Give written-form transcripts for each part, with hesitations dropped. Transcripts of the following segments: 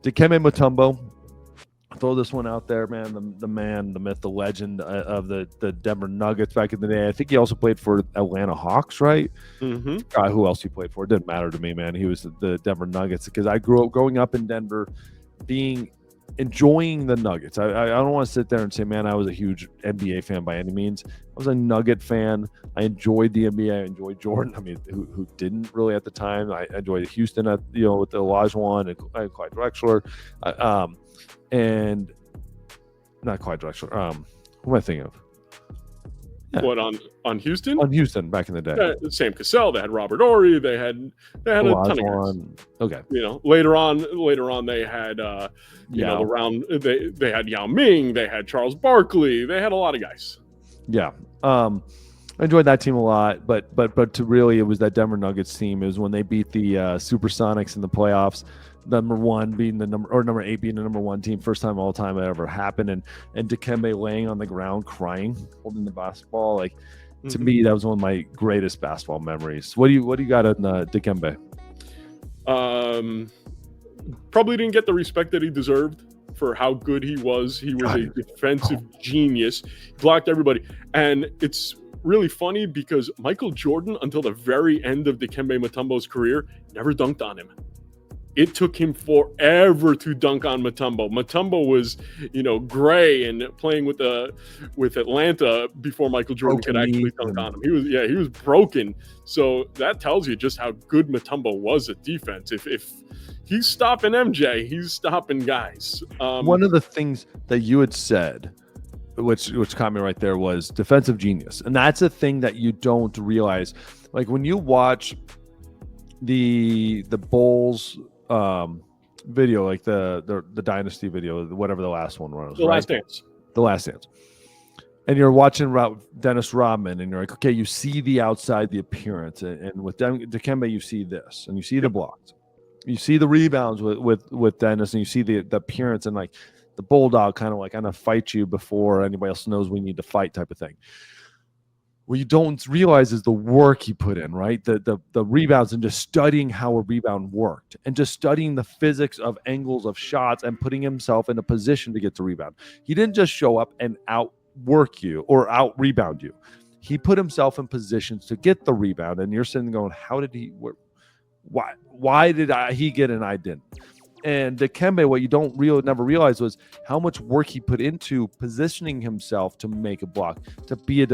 Dikembe Mutombo. Throw this one out there, man. The man, the myth, the legend of the Denver Nuggets back in the day. I think he also played for Atlanta Hawks, right? Mm-hmm. Who else he played for? It didn't matter to me, man. He was the Denver Nuggets because I grew up growing up in Denver, enjoying the Nuggets. I don't want to sit there and say, man, I was a huge NBA fan by any means. I was a Nugget fan. I enjoyed the NBA. I enjoyed Jordan. I mean, who didn't really at the time. I enjoyed Houston with the Olajuwon and Clyde Drexler. And not Clyde Drexler. Who am I thinking of? Yeah. What on Houston? On Houston back in the day. Sam Cassell. They had Robert Horry. They had a ton of guys. Okay. Later on they had the round. They had Yao Ming. They had Charles Barkley. They had a lot of guys. Yeah. I enjoyed that team a lot, but it was that Denver Nuggets team. It was when they beat the Supersonics in the playoffs. Number 8 being the number 1 team, first time all time it ever happened, and Dikembe laying on the ground crying, holding the basketball. Like to me, that was one of my greatest basketball memories. What do you got on Dikembe? Probably didn't get the respect that he deserved for how good he was. He was a defensive genius. He blocked everybody, and it's really funny because Michael Jordan, until the very end of Dikembe Mutombo's career, never dunked on him. It took him forever to dunk on Mutombo. Mutombo was, gray and playing with Atlanta before Michael Jordan could actually dunk on him. He was broken. So that tells you just how good Mutombo was at defense. If he's stopping MJ, he's stopping guys. One of the things that you had said, which caught me right there, was defensive genius, and that's a thing that you don't realize. Like when you watch the Bulls video, like the Dynasty video, whatever the last one was, the Last Dance, and you're watching Dennis Rodman, and you're like, okay, you see the outside, the appearance, and with Dikembe, you see this, and you see the blocks, you see the rebounds with Dennis, and you see the appearance, and like the bulldog kind of like, I'm gonna fight you before anybody else knows we need to fight type of thing. What you don't realize is the work he put in, right? The rebounds, and just studying how a rebound worked, and just studying the physics of angles of shots and putting himself in a position to get the rebound. He didn't just show up and outwork you or out rebound you. He put himself in positions to get the rebound, and you're sitting going, how did he work? Why did he get and I didn't? And Dikembe, what you never realize was how much work he put into positioning himself to make a block, to be in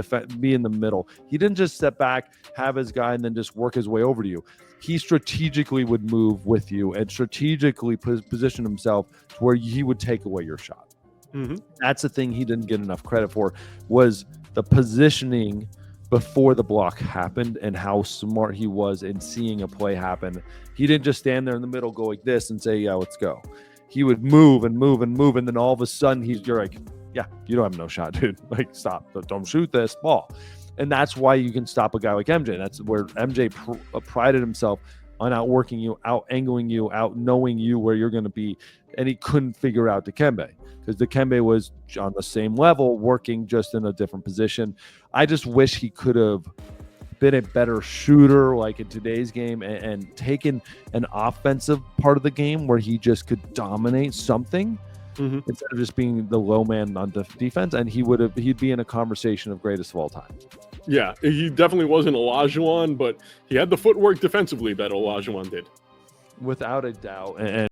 the middle. He didn't just step back, have his guy, and then just work his way over to you. He strategically would move with you and strategically position himself to where he would take away your shot. Mm-hmm. That's the thing he didn't get enough credit for, was the positioning before the block happened, and how smart he was in seeing a play happen. He didn't just stand there in the middle, go like this and say, yeah, let's go. He would move and move and move, and then all of a sudden you're like, yeah, you don't have no shot, dude. Like, stop. Don't shoot this ball. And that's why you can stop a guy like MJ. That's where MJ prided himself on outworking you, out-angling you, out-knowing you where you're going to be, and he couldn't figure out Dikembe, because Dikembe was on the same level, working just in a different position. I just wish he could have been a better shooter, like in today's game, and taken an offensive part of the game where he just could dominate something, instead of just being the low man on defense, and he'd be in a conversation of greatest of all time. Yeah, he definitely wasn't Olajuwon, but he had the footwork defensively that Olajuwon did. Without a doubt. And